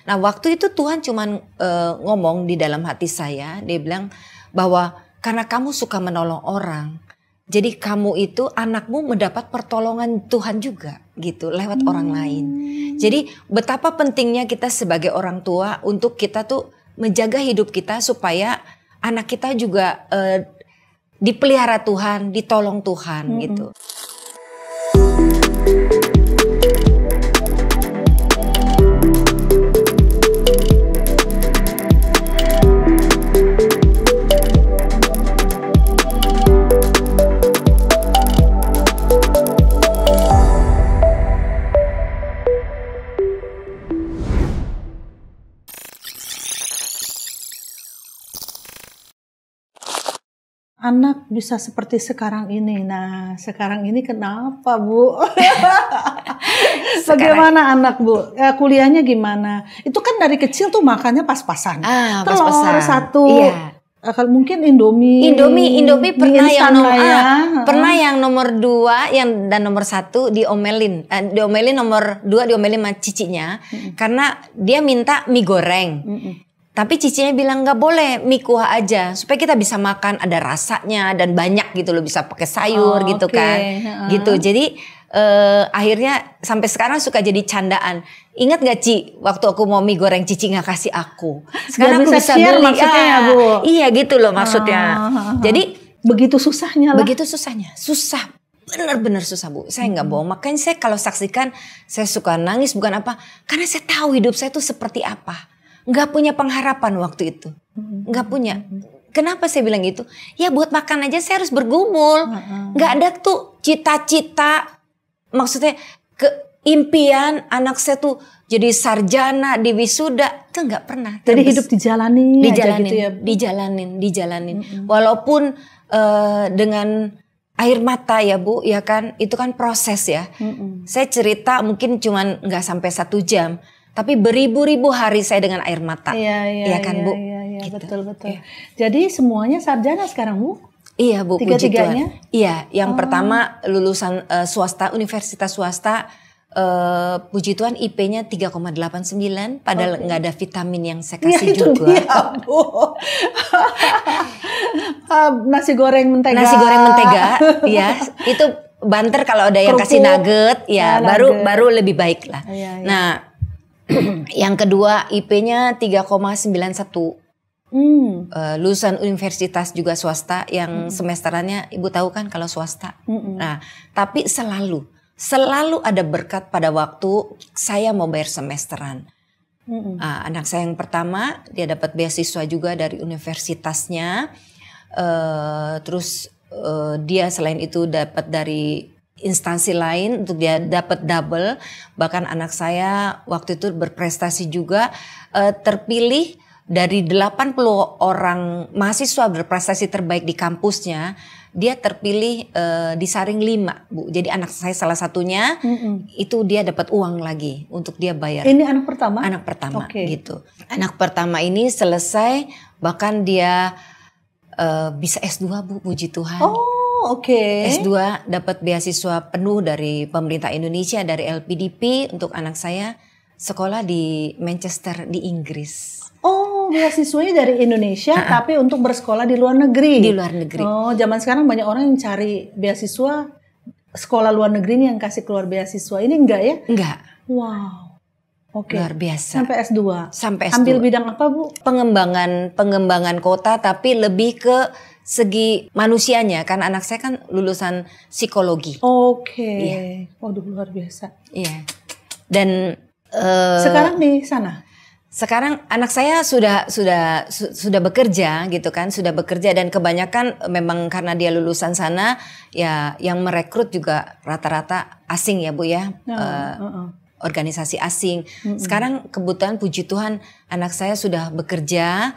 Nah waktu itu Tuhan cuman ngomong di dalam hati saya, dia bilang bahwa karena kamu suka menolong orang, jadi kamu itu anakmu mendapat pertolongan Tuhan juga gitu lewat orang lain. Jadi betapa pentingnya kita sebagai orang tua untuk kita tuh menjaga hidup kita supaya anak kita juga dipelihara Tuhan, ditolong Tuhan gitu. Anak bisa seperti sekarang ini. Nah, sekarang ini kenapa, Bu? Bagaimana anak, Bu? Kuliahnya gimana? Itu kan dari kecil tuh makannya pas-pasan. Telur satu. Iya. Mungkin Indomie pernah yang nomor 2 dan nomor 1 diomelin nomor 2 diomelin sama cicinya karena dia minta mie goreng. Tapi cicinya bilang nggak boleh, mie kuah aja supaya kita bisa makan ada rasanya dan banyak gitu loh, bisa pakai sayur gitu kan. Gitu. Jadi akhirnya sampai sekarang suka jadi candaan. Ingat gak Ci, waktu aku mau mie goreng Cici nggak kasih aku. Sekarang aku bisa beli. Maksudnya ya, Bu. Iya gitu loh maksudnya. Jadi begitu susahnya lah. Begitu susahnya. Susah. Benar-benar susah, Bu. Saya nggak bohong. Makanya saya kalau saksikan saya suka nangis bukan apa. Karena saya tahu hidup saya itu seperti apa. Nggak punya pengharapan waktu itu. Nggak punya. Kenapa saya bilang gitu? Ya buat makan aja saya harus bergumul. Nggak ada tuh cita-cita. Maksudnya impian anak saya tuh jadi sarjana di wisuda. Itu nggak pernah. Jadi hidup dijalanin gitu ya, dijalanin. Walaupun dengan air mata ya Bu, ya kan. Itu kan proses ya. Saya cerita mungkin cuman nggak sampai 1 jam. Tapi beribu-ribu hari saya dengan air mata. Iya kan Bu? Iya, gitu. Betul. Iya. Jadi semuanya sarjana sekarang, Bu? Iya Bu, puji Tiga-tiganya? Tuhan. Iya, yang pertama lulusan swasta, universitas swasta. Puji Tuhan IP-nya 3,89. Padahal nggak ada vitamin yang saya kasih juga. Dia, Bu. Nasi goreng mentega. Ya itu banter kalau ada yang kasih nugget. Ya baru lebih baik lah. Iya. Nah. Yang kedua IP-nya 3,91. Lulusan universitas juga swasta yang semesterannya Ibu tahu kan kalau swasta. Nah, tapi selalu ada berkat pada waktu saya mau bayar semesteran. Anak saya yang pertama dia dapat beasiswa juga dari universitasnya. Terus dia selain itu dapat dari instansi lain untuk dia dapat double. Bahkan anak saya waktu itu berprestasi juga, terpilih dari 80 orang mahasiswa berprestasi terbaik di kampusnya. Dia terpilih disaring 5 Bu. Jadi anak saya salah satunya itu dia dapat uang lagi untuk dia bayar. Ini anak pertama? Anak pertama gitu. Anak pertama ini selesai bahkan dia bisa S2 Bu, puji Tuhan. S2 dapat beasiswa penuh dari pemerintah Indonesia, dari LPDP untuk anak saya sekolah di Manchester di Inggris. Beasiswanya dari Indonesia tapi untuk bersekolah di luar negeri. Di luar negeri. Zaman sekarang banyak orang yang cari beasiswa sekolah luar negeri ini yang kasih keluar beasiswa. Ini enggak ya? Enggak. Wow. Luar biasa. Sampai S2. Sampai S2. Ambil bidang apa, Bu? Pengembangan kota tapi lebih ke segi manusianya kan anak saya kan lulusan psikologi. Iya. Waduh luar biasa. Iya. Dan sekarang di sana? Sekarang anak saya sudah bekerja gitu kan, sudah bekerja dan kebanyakan memang karena dia lulusan sana ya yang merekrut juga rata-rata asing ya Bu ya. Organisasi asing. Sekarang kebetulan puji Tuhan anak saya sudah bekerja.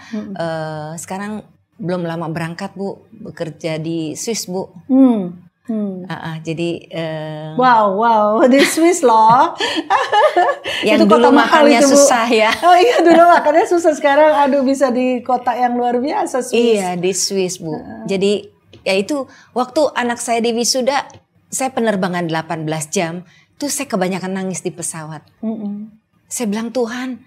Sekarang belum lama berangkat Bu, bekerja di Swiss Bu. Jadi wow di Swiss loh. Yang itu dulu makannya itu, susah ya. Iya dulu makannya susah, sekarang aduh bisa di kota yang luar biasa Swiss. Iya di Swiss Bu. Jadi ya itu waktu anak saya di wisuda saya penerbangan 18 jam. Tuh saya kebanyakan nangis di pesawat. Saya bilang Tuhan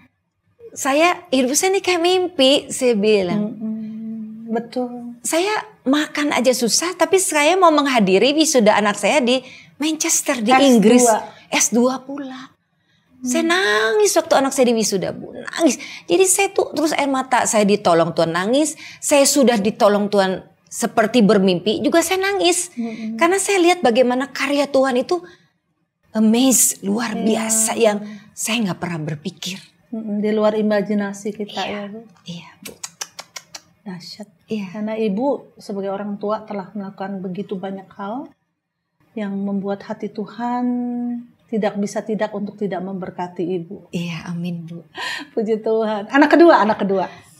hidup saya ini kayak mimpi, saya bilang. Betul. Saya makan aja susah, tapi saya mau menghadiri wisuda anak saya di Manchester di Inggris. S2 pula. Saya nangis waktu anak saya di wisuda, Bu. Nangis. Jadi saya tuh terus air mata, saya ditolong Tuhan nangis. Saya sudah ditolong Tuhan seperti bermimpi, juga saya nangis. Karena saya lihat bagaimana karya Tuhan itu luar biasa yang saya nggak pernah berpikir. Di luar imajinasi kita ya, Bu. Iya, Bu. Dahsyat. Iya. Karena Ibu sebagai orang tua telah melakukan begitu banyak hal yang membuat hati Tuhan tidak bisa tidak untuk tidak memberkati Ibu. Iya, amin, Bu. Puji Tuhan. Anak kedua.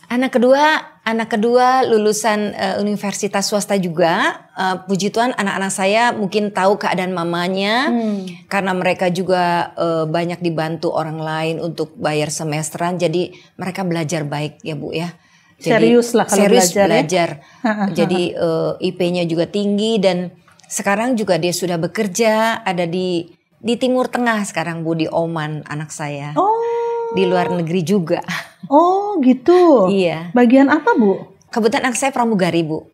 Anak kedua lulusan universitas swasta juga. Puji Tuhan, anak-anak saya mungkin tahu keadaan mamanya karena mereka juga banyak dibantu orang lain untuk bayar semesteran. Jadi mereka belajar baik ya, Bu ya. Jadi, serius lah kalau belajar. Ya? Jadi IP-nya juga tinggi dan sekarang juga dia sudah bekerja ada di Timur Tengah sekarang, Bu, di Oman anak saya. Di luar negeri juga. Oh gitu. Iya. Bagian apa, Bu? Kebetulan anak saya pramugari, Bu.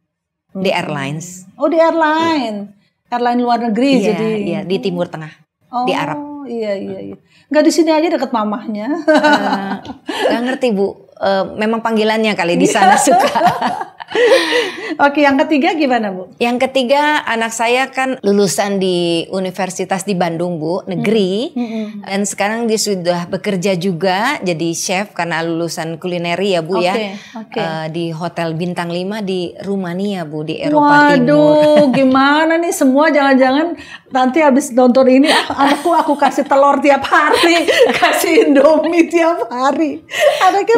Di airlines. Oh, di airline. Airline luar negeri Iya, jadi. Iya, di Timur Tengah. Di Arab. Oh, iya. Nggak di sini aja deket mamahnya. Nggak ngerti, Bu. Memang panggilannya kali di sana suka. Oke, yang ketiga gimana, Bu? Yang ketiga, anak saya kan lulusan di universitas di Bandung, Bu, negeri. Dan sekarang dia sudah bekerja juga jadi chef karena lulusan kulineri ya, Bu ya. Di Hotel Bintang 5 di Rumania, Bu, di Eropa Timur. Waduh, gimana nih semua jangan-jangan nanti habis nonton ini anakku aku kasih telur tiap hari, kasih Indomie tiap hari. Anaknya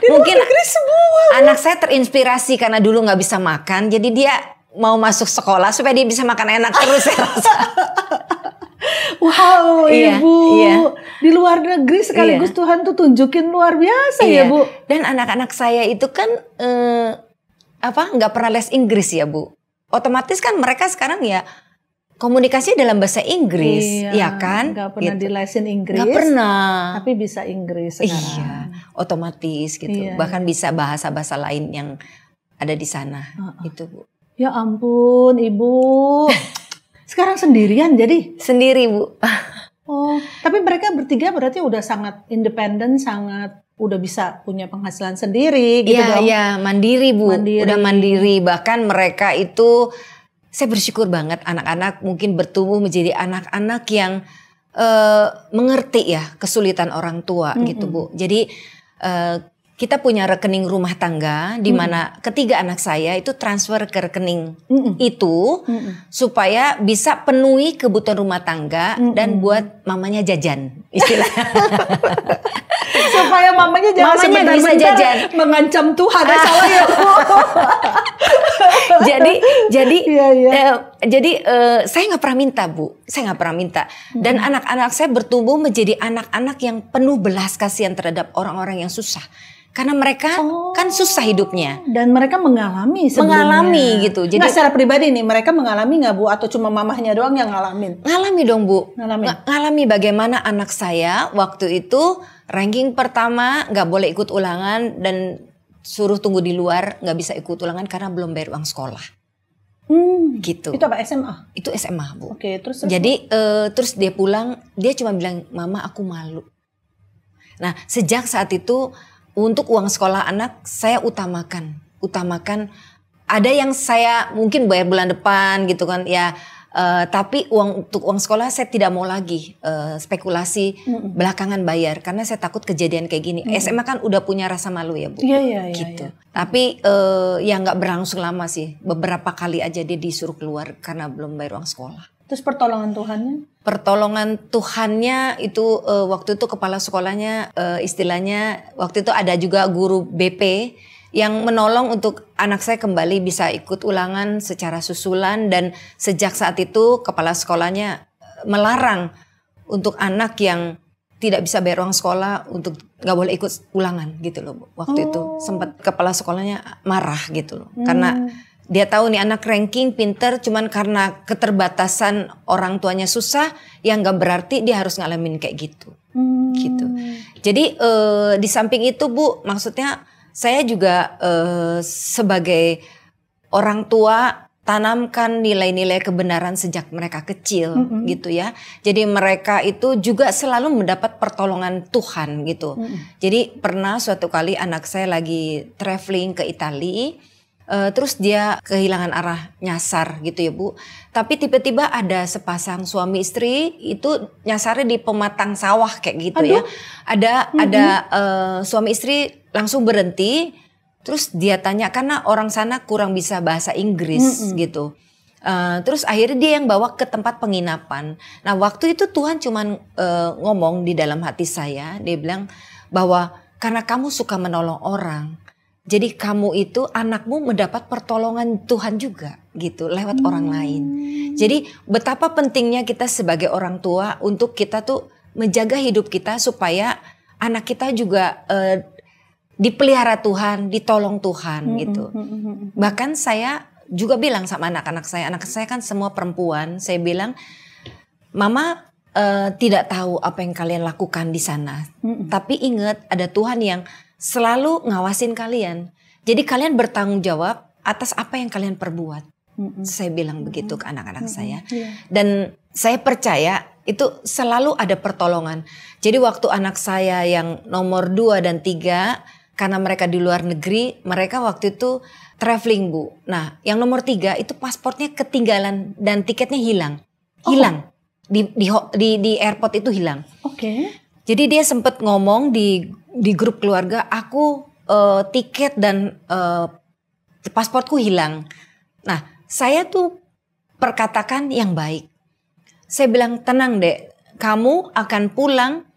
mungkin semua. Anak saya terinspirasi karena dulu nggak bisa makan, jadi dia mau masuk sekolah supaya dia bisa makan enak terus ya. Wow, Ibu. Iya. Di luar negeri sekaligus Tuhan tuh tunjukin luar biasa ya, Bu. Dan anak-anak saya itu kan nggak pernah les Inggris ya, Bu. Otomatis kan mereka sekarang ya komunikasi dalam bahasa Inggris, ya kan? Gak pernah dilesin Inggris. Gak pernah. Tapi bisa Inggris sekarang. Iya, otomatis gitu. Bahkan bisa bahasa-bahasa lain yang ada di sana, itu, Bu. Ya ampun, Ibu. Sekarang sendirian jadi? Sendiri, Bu. Oh, tapi mereka bertiga berarti udah sangat independen, udah bisa punya penghasilan sendiri gitu dong? Iya, mandiri, Bu. Udah mandiri. Bahkan mereka itu, saya bersyukur banget anak-anak mungkin bertumbuh menjadi anak-anak yang mengerti ya kesulitan orang tua gitu, Bu. Jadi kita punya rekening rumah tangga di mana ketiga anak saya itu transfer ke rekening itu supaya bisa penuhi kebutuhan rumah tangga dan buat mamanya jajan istilahnya. Supaya mamanya jangan bisa jajan, mengancam Tuhan. Salah ya, Bu. Jadi saya nggak pernah minta, Bu. Saya nggak pernah minta. Dan anak-anak saya bertumbuh menjadi anak-anak yang penuh belas kasihan terhadap orang-orang yang susah. Karena mereka kan susah hidupnya. Dan mereka mengalami sebelumnya. Mengalami gitu. Jadi secara pribadi nih, mereka mengalami nggak, Bu? Atau cuma mamahnya doang yang ngalamin? Ngalami dong, Bu. Ngalami bagaimana anak saya waktu itu ranking pertama nggak boleh ikut ulangan dan suruh tunggu di luar, nggak bisa ikut ulangan karena belum bayar uang sekolah. Gitu. Itu apa, SMA? Itu SMA, Bu. Oke, terus. Jadi terus dia pulang, dia cuma bilang, "Mama, aku malu." Nah, sejak saat itu untuk uang sekolah anak saya utamakan. Ada yang saya mungkin bayar bulan depan gitu kan ya. Tapi untuk uang sekolah saya tidak mau lagi spekulasi belakangan bayar karena saya takut kejadian kayak gini. SMA kan udah punya rasa malu ya, Bu. Iya. Gitu. Tapi ya nggak berlangsung lama sih. Beberapa kali aja dia disuruh keluar karena belum bayar uang sekolah. Terus pertolongan Tuhannya? Pertolongan Tuhannya itu waktu itu kepala sekolahnya istilahnya waktu itu ada juga guru BP yang menolong untuk anak saya kembali bisa ikut ulangan secara susulan dan sejak saat itu kepala sekolahnya melarang untuk anak yang tidak bisa bayar uang sekolah untuk nggak boleh ikut ulangan gitu loh. Waktu itu sempat kepala sekolahnya marah gitu loh karena dia tahu nih anak ranking pinter cuman karena keterbatasan orang tuanya susah yang gak berarti dia harus ngalamin kayak gitu. Gitu. Jadi di samping itu Bu, maksudnya saya juga sebagai orang tua tanamkan nilai-nilai kebenaran sejak mereka kecil gitu ya. Jadi mereka itu juga selalu mendapat pertolongan Tuhan gitu. Jadi pernah suatu kali anak saya lagi traveling ke Italia, terus dia kehilangan arah, nyasar gitu ya Bu. Tapi tiba-tiba ada sepasang suami istri itu nyasarnya di pematang sawah kayak gitu. Aduh. Ya. Ada suami istri langsung berhenti. Terus dia tanya karena orang sana kurang bisa bahasa Inggris gitu. Terus akhirnya dia yang bawa ke tempat penginapan. Nah waktu itu Tuhan cuman ngomong di dalam hati saya. Dia bilang bahwa karena kamu suka menolong orang. Jadi kamu itu anakmu mendapat pertolongan Tuhan juga gitu lewat orang lain. Jadi betapa pentingnya kita sebagai orang tua untuk kita tuh menjaga hidup kita supaya anak kita juga dipelihara Tuhan, ditolong Tuhan gitu. Bahkan saya juga bilang sama anak saya kan semua perempuan, saya bilang, Mama tidak tahu apa yang kalian lakukan di sana. Tapi ingat ada Tuhan yang selalu ngawasin kalian. Jadi kalian bertanggung jawab atas apa yang kalian perbuat. Saya bilang begitu ke anak-anak saya. Dan saya percaya itu selalu ada pertolongan. Jadi waktu anak saya yang nomor 2 dan 3, karena mereka di luar negeri, mereka waktu itu traveling Bu. Nah yang nomor 3 itu pasportnya ketinggalan dan tiketnya hilang. Hilang. Di airport itu hilang. Jadi dia sempat ngomong di grup keluarga, aku tiket dan pasportku hilang. Nah saya tuh perkatakan yang baik. Saya bilang tenang dek, kamu akan pulang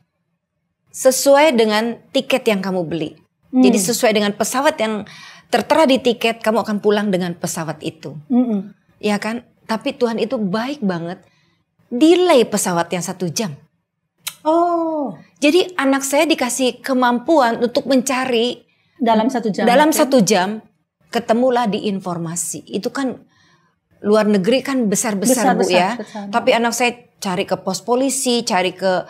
sesuai dengan tiket yang kamu beli. Jadi sesuai dengan pesawat yang tertera di tiket, kamu akan pulang dengan pesawat itu. Ya kan? Tapi Tuhan itu baik banget. Delay pesawatnya 1 jam. Jadi anak saya dikasih kemampuan untuk mencari dalam 1 jam. Dalam 1 jam ketemulah di informasi. Itu kan luar negeri kan besar-besar Bu ya. Besar. Tapi anak saya cari ke pos polisi, cari ke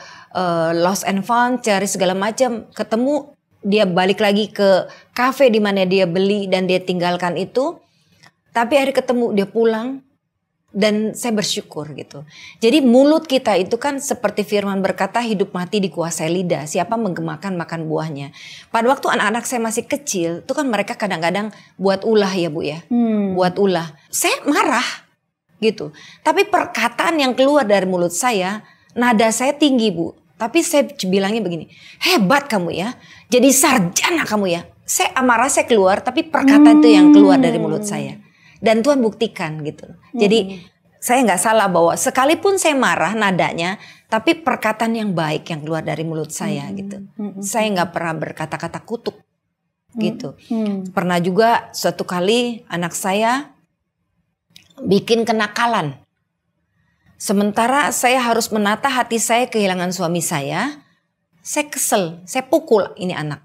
lost and found, cari segala macam, ketemu. Dia balik lagi ke kafe di mana dia beli dan dia tinggalkan itu. Tapi akhirnya ketemu, dia pulang dan saya bersyukur gitu. Jadi mulut kita itu kan seperti firman berkata hidup mati dikuasai lidah. Siapa menggemakan makan buahnya. Pada waktu anak-anak saya masih kecil itu kan mereka kadang-kadang buat ulah ya Bu ya. Buat ulah. Saya marah gitu. Tapi perkataan yang keluar dari mulut saya, nada saya tinggi Bu. Tapi saya bilangnya begini, hebat kamu ya, jadi sarjana kamu ya. Saya amarah saya keluar, tapi perkataan itu yang keluar dari mulut saya. Dan Tuhan buktikan gitu. Jadi saya nggak salah bahwa sekalipun saya marah nadanya, tapi perkataan yang baik yang keluar dari mulut saya gitu. Saya nggak pernah berkata-kata kutuk gitu. Pernah juga suatu kali anak saya bikin kenakalan. Sementara saya harus menata hati saya kehilangan suami saya kesel, saya pukul ini anak.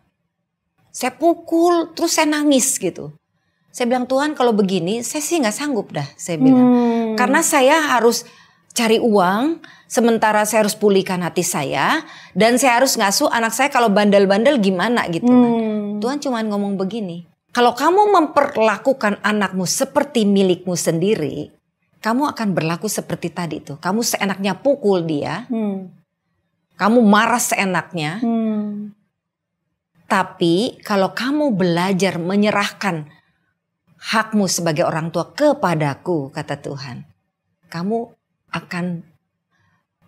Saya pukul terus saya nangis gitu. Saya bilang Tuhan kalau begini saya sih gak sanggup dah saya bilang. Karena saya harus cari uang, sementara saya harus pulihkan hati saya. Dan saya harus ngasuh anak saya kalau bandel-bandel gimana gitu kan. Tuhan cuma ngomong begini. Kalau kamu memperlakukan anakmu seperti milikmu sendiri, kamu akan berlaku seperti tadi tuh. Kamu seenaknya pukul dia. Kamu marah seenaknya. Tapi kalau kamu belajar menyerahkan hakmu sebagai orang tua kepadaku, kata Tuhan, kamu akan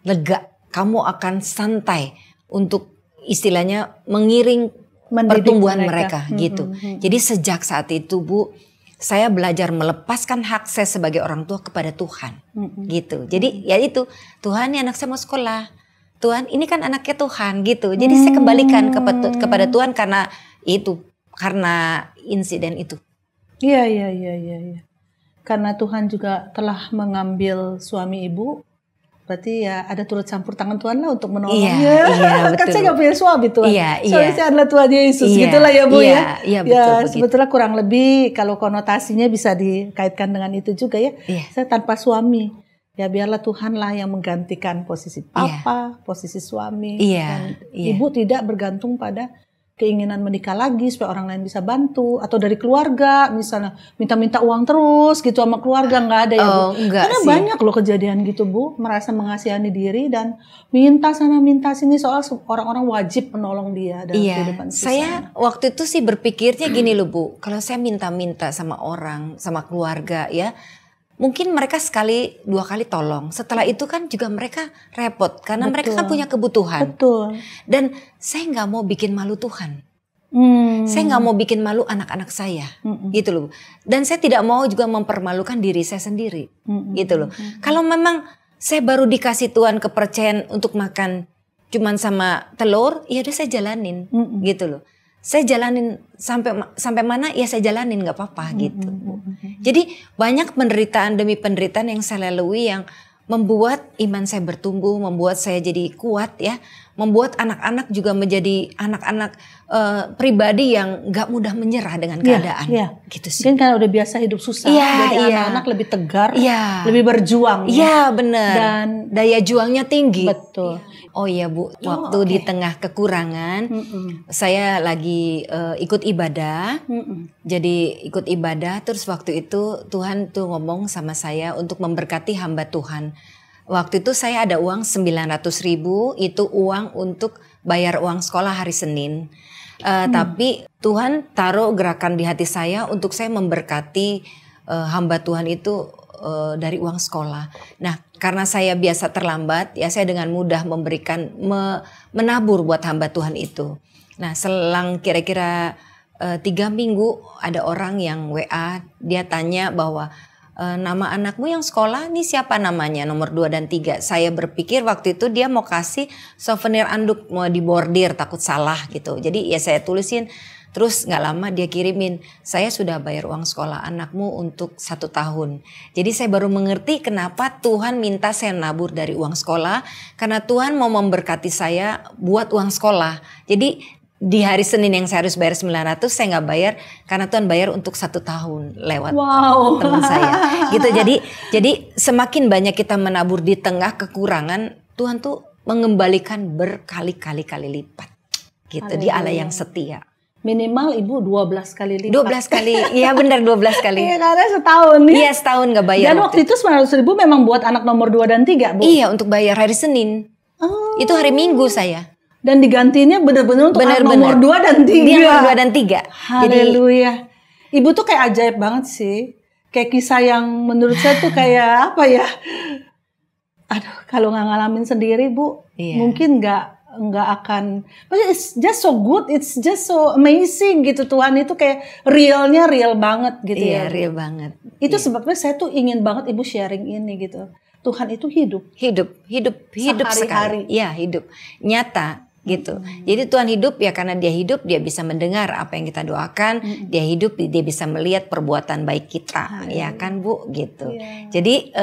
lega. Kamu akan santai untuk istilahnya mengiring pertumbuhan mereka gitu. Jadi sejak saat itu Bu, saya belajar melepaskan hak saya sebagai orang tua kepada Tuhan, gitu. Jadi ya itu, Tuhan ini anak saya mau sekolah, Tuhan ini kan anaknya Tuhan, gitu. Jadi saya kembalikan kepada Tuhan karena itu, karena insiden itu. Iya. Karena Tuhan juga telah mengambil suami ibu, berarti ya ada turut campur tangan Tuhan lah untuk menolong. Iya, kan saya gak punya suami Tuhan. Suami saya adalah Tuhan Yesus, gitulah ya Bu ya. Iya, betul. Sebetulnya kurang lebih kalau konotasinya bisa dikaitkan dengan itu juga ya. Saya tanpa suami, Ya biarlah Tuhanlah yang menggantikan posisi papa, posisi suami. Dan Iya. ibu tidak bergantung pada keinginan menikah lagi supaya orang lain bisa bantu, atau dari keluarga misalnya minta-minta uang terus gitu sama keluarga, nggak ada ya Bu? Enggak Karena sih. banyak loh kejadian gitu Bu, merasa mengasihani diri dan minta sana minta sini, soal orang-orang wajib menolong dia dalam kehidupan susah. Saya waktu itu sih berpikirnya gini loh Bu, kalau saya minta-minta sama orang, sama keluarga ya, mungkin mereka sekali, 2 kali tolong. Setelah itu kan juga mereka repot karena mereka kan punya kebutuhan. Betul. Dan saya nggak mau bikin malu Tuhan. Saya nggak mau bikin malu anak-anak saya, gitu loh. Dan saya tidak mau juga mempermalukan diri saya sendiri, gitu loh. Kalau memang saya baru dikasih Tuhan kepercayaan untuk makan cuman sama telur, ya udah saya jalanin, gitu loh. Saya jalanin sampai mana ya saya jalanin, nggak apa-apa gitu. Jadi banyak penderitaan demi penderitaan yang saya lalui yang membuat iman saya bertumbuh, membuat saya jadi kuat ya, membuat anak-anak juga menjadi anak-anak pribadi yang nggak mudah menyerah dengan keadaan. Gitu sih. Mungkin karena udah biasa hidup susah, jadi anak-anak lebih tegar, lebih berjuang. Iya benar. Dan daya juangnya tinggi. Betul. Oh iya Bu, waktu di tengah kekurangan, saya lagi ikut ibadah. Jadi ikut ibadah, terus waktu itu Tuhan tuh ngomong sama saya untuk memberkati hamba Tuhan. Waktu itu saya ada uang 900.000, itu uang untuk bayar uang sekolah hari Senin. Tapi Tuhan taruh gerakan di hati saya untuk saya memberkati hamba Tuhan itu dari uang sekolah. Nah, karena saya biasa terlambat, ya saya dengan mudah memberikan menabur buat hamba Tuhan itu. Nah, selang kira-kira 3 minggu ada orang yang WA, dia tanya bahwa nama anakmu yang sekolah nih siapa namanya, nomor 2 dan 3. Saya berpikir waktu itu dia mau kasih souvenir anduk, mau dibordir, takut salah gitu. Jadi ya saya tulisin. Terus gak lama dia kirimin, saya sudah bayar uang sekolah anakmu untuk 1 tahun. Jadi saya baru mengerti kenapa Tuhan minta saya nabur dari uang sekolah. Karena Tuhan mau memberkati saya buat uang sekolah. Jadi di hari Senin yang saya harus bayar 900, saya gak bayar. Karena Tuhan bayar untuk 1 tahun lewat teman saya. Gitu. Jadi semakin banyak kita menabur di tengah kekurangan, Tuhan tuh mengembalikan berkali-kali lipat. Gitu. Dia Allah yang setia. Minimal ibu 12 kali lipat. 12 kali, iya benar 12 kali. Iya karena setahun ya. Iya setahun gak bayar. Dan waktu itu 900.000 memang buat anak nomor 2 dan 3 Bu? Iya untuk bayar hari Senin. Itu hari Minggu saya. Dan digantinya benar-benar untuk anak nomor 2 dan 3. Dia nomor 2 dan 3. Haleluya. Ibu tuh kayak ajaib banget sih. Kayak kisah yang menurut saya tuh kayak apa ya. Aduh kalau gak ngalamin sendiri Bu. Mungkin nggak akan, it's just so good, it's just so amazing gitu. Tuhan itu kayak realnya real banget gitu ya. Iya real banget. Itu sebabnya saya tuh ingin banget ibu sharing ini gitu. Tuhan itu hidup sekali. Iya hidup, nyata gitu. Jadi Tuhan hidup ya karena dia hidup dia bisa mendengar apa yang kita doakan. Dia hidup dia bisa melihat perbuatan baik kita, ya kan Bu gitu. Jadi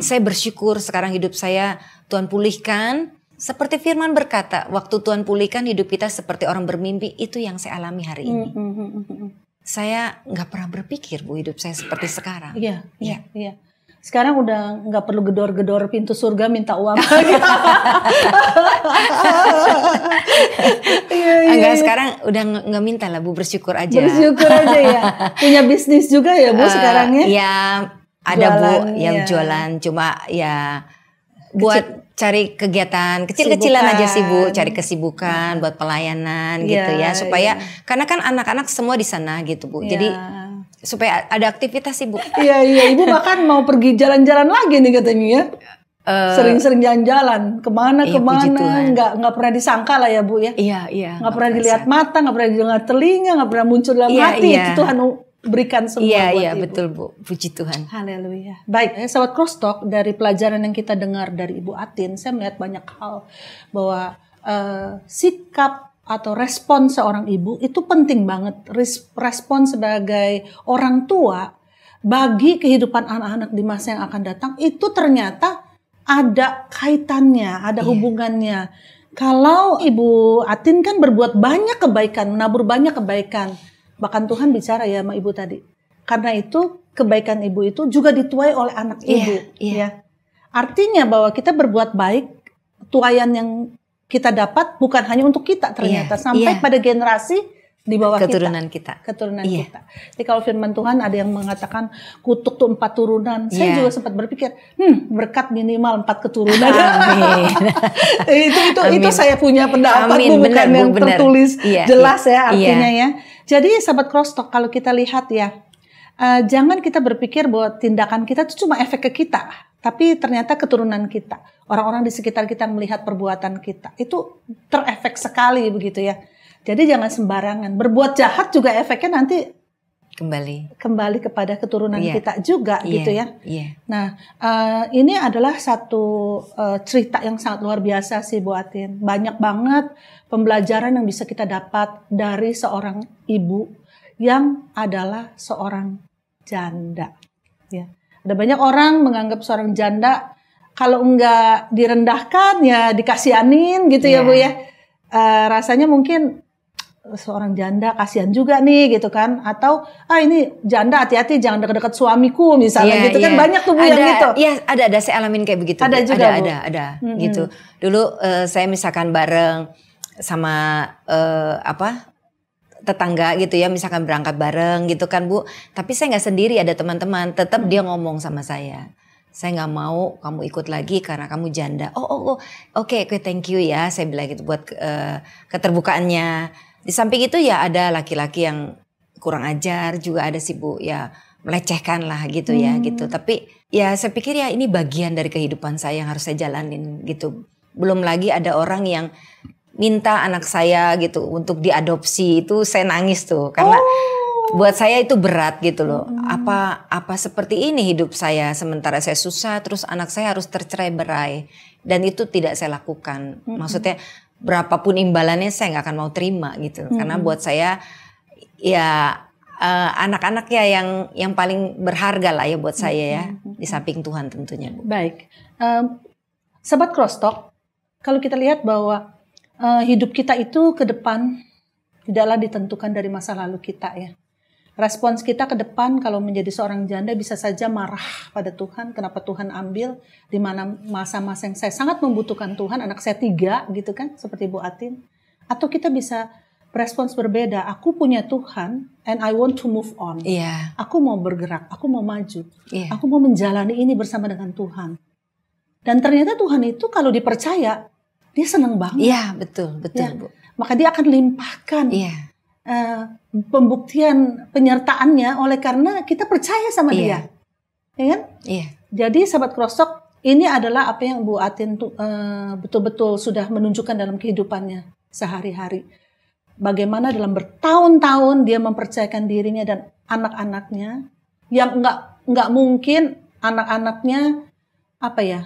saya bersyukur sekarang hidup saya Tuhan pulihkan. Seperti firman berkata, waktu Tuhan pulihkan hidup kita seperti orang bermimpi, itu yang saya alami hari ini. Saya nggak pernah berpikir Bu hidup saya seperti sekarang. Iya. Sekarang udah nggak perlu gedor-gedor pintu surga minta uang. Enggak sekarang udah nggak minta lah Bu, bersyukur aja. Bersyukur aja ya. Punya bisnis juga ya Bu sekarang ya? Ya ada jualan, Bu, yang jualan cuma ya buat cari kegiatan kecil-kecilan aja sih Bu, cari kesibukan buat pelayanan gitu ya supaya karena kan anak-anak semua di sana gitu Bu. Jadi supaya ada aktivitas sih Bu. Iya Ibu bahkan mau pergi jalan-jalan lagi nih katanya ya. Sering-sering jalan-jalan kemana nggak pernah disangka lah ya Bu ya. Iya. Nggak pernah dilihat mata, nggak pernah didengar telinga, nggak pernah muncul dalam hati. Itu Tuhan berikan semua buat Ibu. Iya betul Bu, puji Tuhan. Haleluya. Baik, sahabat Crosstalk, dari pelajaran yang kita dengar dari Ibu Atin, saya melihat banyak hal bahwa sikap atau respon seorang ibu itu penting banget. Respon sebagai orang tua bagi kehidupan anak-anak di masa yang akan datang itu ternyata ada kaitannya, ada hubungannya. Kalau Ibu Atin kan berbuat banyak kebaikan, menabur banyak kebaikan. Bahkan Tuhan bicara ya sama ibu tadi. Karena itu kebaikan ibu itu juga dituai oleh anak ibu. Ya. Artinya bahwa kita berbuat baik, tuaian yang kita dapat bukan hanya untuk kita ternyata, sampai pada generasi di bawah keturunan kita. Jadi kalau firman Tuhan ada yang mengatakan kutuk tuh 4 turunan, saya juga sempat berpikir, berkat minimal 4 keturunan. Amin. itu saya punya pendapat, bukan yang tertulis jelas ya artinya ya. Jadi sahabat Crosstalk, kalau kita lihat ya, jangan kita berpikir bahwa tindakan kita itu cuma efek ke kita, tapi ternyata keturunan kita, orang-orang di sekitar kita melihat perbuatan kita, itu terefek sekali begitu ya. Jadi jangan sembarangan, berbuat jahat juga efeknya nanti kembali kepada keturunan kita juga gitu ya. Nah, ini adalah satu cerita yang sangat luar biasa sih Bu Atin. Banyak banget pembelajaran yang bisa kita dapat dari seorang ibu yang adalah seorang janda. Ya. Ada banyak orang menganggap seorang janda kalau enggak direndahkan ya dikasihanin gitu ya Bu ya. Rasanya mungkin seorang janda kasihan juga nih gitu kan, atau ini janda hati-hati jangan dekat-dekat suamiku misalnya gitu kan, banyak tuh Bu yang gitu. Iya, ada saya alamin kayak begitu. Ada juga ada gitu. Dulu saya misalkan bareng sama tetangga gitu ya, misalkan berangkat bareng gitu kan Bu, tapi saya nggak sendiri, ada teman-teman, tetap dia ngomong sama saya nggak mau kamu ikut lagi karena kamu janda. Oke, thank you ya, saya bilang gitu buat keterbukaannya. Di samping itu ya ada laki-laki yang kurang ajar juga ada sih Bu, ya melecehkan lah gitu ya gitu. Tapi ya saya pikir ya ini bagian dari kehidupan saya yang harus saya jalanin gitu. Belum lagi ada orang yang minta anak saya gitu untuk diadopsi, itu saya nangis tuh karena buat saya itu berat gitu loh. Apa seperti ini hidup saya sementara saya susah, terus anak saya harus tercerai-berai, dan itu tidak saya lakukan. Maksudnya berapapun imbalannya saya nggak akan mau terima gitu, karena buat saya ya anak-anak ya yang paling berharga lah ya buat saya ya, di samping Tuhan tentunya Bu. Baik, Sobat Crosstalk, kalau kita lihat bahwa hidup kita itu ke depan tidaklah ditentukan dari masa lalu kita ya. Respons kita ke depan kalau menjadi seorang janda bisa saja marah pada Tuhan. Kenapa Tuhan ambil di mana masa-masa yang saya sangat membutuhkan Tuhan, anak saya 3 gitu kan, seperti Bu Atin. Atau kita bisa respons berbeda. Aku punya Tuhan and I want to move on. Aku mau bergerak, aku mau maju. Aku mau menjalani ini bersama dengan Tuhan. Dan ternyata Tuhan itu kalau dipercaya, dia senang banget. Iya, betul Bu. Maka dia akan limpahkan pembuktian penyertaannya oleh karena kita percaya sama dia. Ya kan? Jadi sahabat Crosstalk, ini adalah apa yang Bu Atin betul-betul sudah menunjukkan dalam kehidupannya sehari-hari. Bagaimana dalam bertahun-tahun dia mempercayakan dirinya dan anak-anaknya yang nggak mungkin anak-anaknya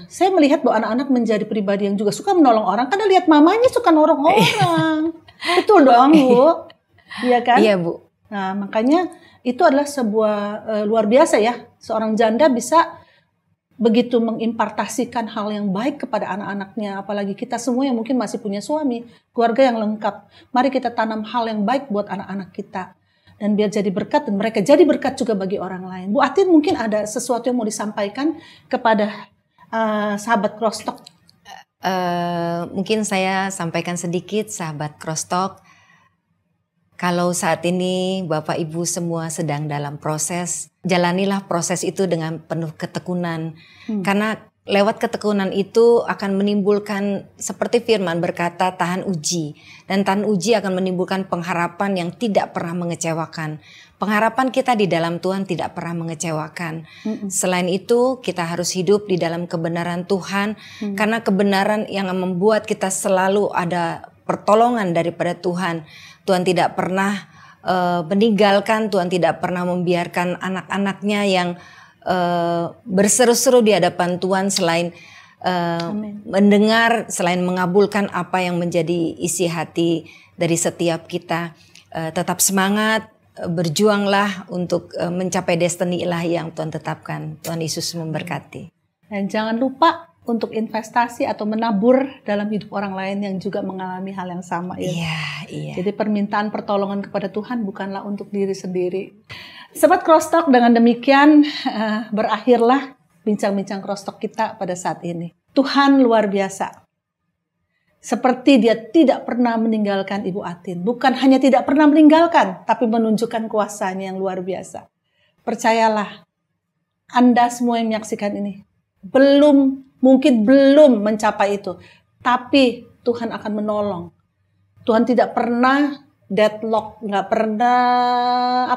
saya melihat bahwa anak-anak menjadi pribadi yang juga suka menolong orang karena lihat mamanya suka nolong orang. Betul dong Bu, iya kan? Iya Bu. Nah makanya itu adalah sebuah luar biasa ya, seorang janda bisa begitu mengimpartasikan hal yang baik kepada anak-anaknya. Apalagi kita semua yang mungkin masih punya suami, keluarga yang lengkap. Mari kita tanam hal yang baik buat anak-anak kita. Dan biar jadi berkat, dan mereka jadi berkat juga bagi orang lain. Bu Atin mungkin ada sesuatu yang mau disampaikan kepada sahabat Crosstalk. Mungkin saya sampaikan sedikit sahabat Crosstalk. Kalau saat ini Bapak Ibu semua sedang dalam proses, jalanilah proses itu dengan penuh ketekunan. Karena lewat ketekunan itu akan menimbulkan, seperti firman berkata, tahan uji. Dan tahan uji akan menimbulkan pengharapan yang tidak pernah mengecewakan. Pengharapan kita di dalam Tuhan tidak pernah mengecewakan. Selain itu kita harus hidup di dalam kebenaran Tuhan. Karena kebenaran yang membuat kita selalu ada pertolongan daripada Tuhan. Tuhan tidak pernah meninggalkan, Tuhan tidak pernah membiarkan anak-anaknya yang berseru-seru di hadapan Tuhan selain mendengar, selain mengabulkan apa yang menjadi isi hati dari setiap kita. Tetap semangat, berjuanglah untuk mencapai destiny ilahi yang Tuhan tetapkan. Tuhan Yesus memberkati. Dan jangan lupa untuk investasi atau menabur dalam hidup orang lain yang juga mengalami hal yang sama ya. Iya. Jadi permintaan pertolongan kepada Tuhan bukanlah untuk diri sendiri. Sobat Crosstalk, dengan demikian berakhirlah bincang-bincang Crosstalk kita pada saat ini. Tuhan luar biasa. Seperti Dia tidak pernah meninggalkan Ibu Atin. Bukan hanya tidak pernah meninggalkan, tapi menunjukkan kuasa-Nya yang luar biasa. Percayalah, Anda semua yang menyaksikan ini, mungkin belum mencapai itu. Tapi Tuhan akan menolong. Tuhan tidak pernah deadlock, nggak pernah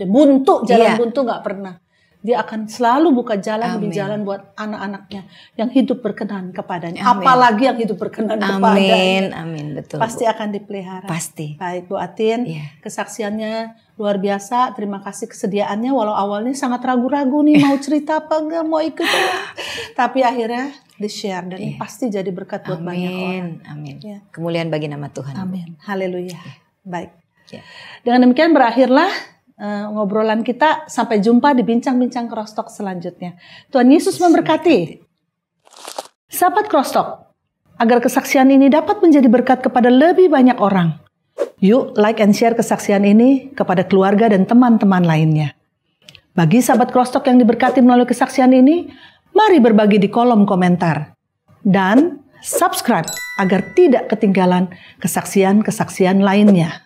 buntu, jalan buntu nggak pernah. Dia akan selalu buka jalan demi jalan buat anak-anaknya yang hidup berkenan kepadanya. Amin. Apalagi yang hidup berkenan kepadanya. Amin, betul. Pasti akan dipelihara. Pasti. Baik Bu Atin, kesaksiannya luar biasa. Terima kasih kesediaannya. Walau awalnya sangat ragu-ragu nih mau cerita apa enggak, mau ikut. Tapi akhirnya di-share dan ini pasti jadi berkat buat banyak orang. Amin. Ya. Kemuliaan bagi nama Tuhan. Amin. Haleluya. Baik. Ya. Dengan demikian berakhirlah ngobrolan kita. Sampai jumpa di bincang-bincang Crosstalk selanjutnya. Tuhan Yesus memberkati. Sahabat Crosstalk, agar kesaksian ini dapat menjadi berkat kepada lebih banyak orang, yuk like and share kesaksian ini kepada keluarga dan teman-teman lainnya. Bagi sahabat Crosstalk yang diberkati melalui kesaksian ini, mari berbagi di kolom komentar. Dan subscribe agar tidak ketinggalan kesaksian-kesaksian lainnya.